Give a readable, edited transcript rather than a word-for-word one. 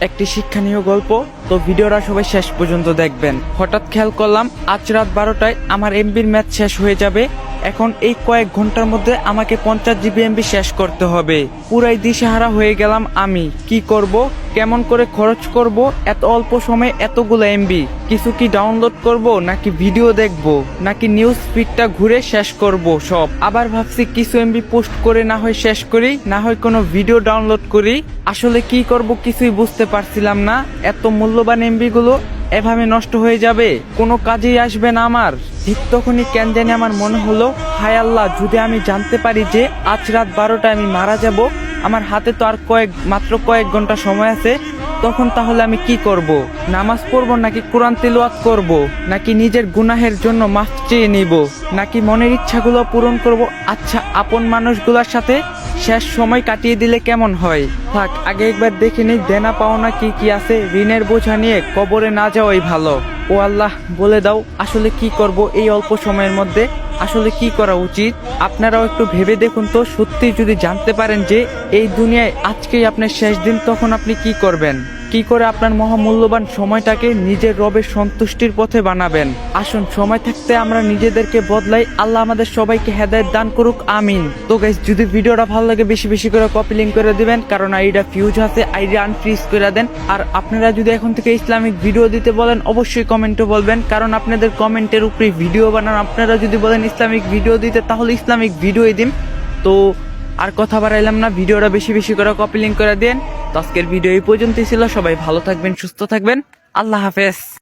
একটি শিক্ষণীয় গল্প। তো ভিডিওটা সবাই শেষ পর্যন্ত দেখবেন। হঠাৎ খেয়াল করলাম আজ রাত 12টায় আমার এমবির ম্যাচ শেষ হয়ে যাবে। এখন এই কয়েক ঘন্টার মধ্যে আমাকে 50 জিবি এমবি শেষ করতে হবে। পুরাই দিশেহারা হয়ে গেলাম আমি। কি করব, কেমন করে খরচ করব এত অল্প সময়ে এতগুলো এমবি? কিছু কি ডাউনলোড করব, নাকি ভিডিও দেখব, নাকি নিউজ ফিডটা ঘুরে শেষ করব সব? আবার ভাবছি কিছু এমবি পোস্ট করে না হয় শেষ করি, না হয় কোনো ভিডিও ডাউনলোড করি। আসলে কি করব কিছুই বুঝতে পারছিলাম না। এত মূল্যবান এমবি গুলো এভাবে নষ্ট হয়ে যাবে, কোনো কাজেই আসবে না আমার। ঠিক তখনই কেন জানি আমার মনে হলো, হায় আল্লাহ, যদি আমি জানতে পারি যে আজ রাত 12টায় আমি মারা যাব, আমার হাতে তো আর মাত্র কয়েক ঘন্টা সময় আছে, তখন তাহলে আমি কি করব? নামাজ পড়বো, নাকি কোরআন তিলাওয়াত করব, নাকি নিজের গুনাহের জন্য মাফ চেয়ে নিব, নাকি মনের ইচ্ছাগুলো পূরণ করব? আচ্ছা, আপন মানুষগুলোর সাথে শেষ সময় কাটিয়ে দিলে কেমন হয়? থাক, আগে একবার দেখে নিই দেনা পাওনা কি কি আছে। ঋণের বোঝা নিয়ে কবরে না যাওয়াই ভালো। ও আল্লাহ, বলে দাও আসলে কি করব এই অল্প সময়ের মধ্যে? আসলে কি করা উচিত? আপনারাও একটু ভেবে দেখুন তো। সত্যি যদি জানতে পারেন যে এই দুনিয়ায় আজকেই আপনার শেষ দিন, তখন আপনি কি করবেন? কি করে আপনার মহামূল্যবান সময়টাকে নিজের রবের সন্তুষ্টির পথে বানাবেন? আসুন, সময় থাকতে আমরা নিজেদেরকে বদলাই। আল্লাহ আমাদের সবাইকে হেদায়েত দান করুক, আমিন। তো গাইস, যদি ভিডিওটা ভালো লাগে বেশি বেশি করে কপি লিঙ্ক করে দিবেন, কারণ আইডিটা ফিউজ আছে, আইডিয়া আনফ্রিজ করে দেন। আর আপনারা যদি এখন থেকে ইসলামিক ভিডিও দিতে বলেন, অবশ্যই কমেন্টে বলবেন, কারণ আপনাদের কমেন্টের উপরে ভিডিও বানান। আপনারা যদি বলেন ইসলামিক ভিডিও দিতে, তাহলে ইসলামিক ভিডিওই দিন। তো আর কথা বাড়াইলাম না, ভিডিওটা বেশি বেশি করে কপি লিঙ্ক করে দেন। তো আজকের ভিডিও এই পর্যন্তই ছিল। সবাই ভালো থাকবেন, সুস্থ থাকবেন। আল্লাহ হাফেজ।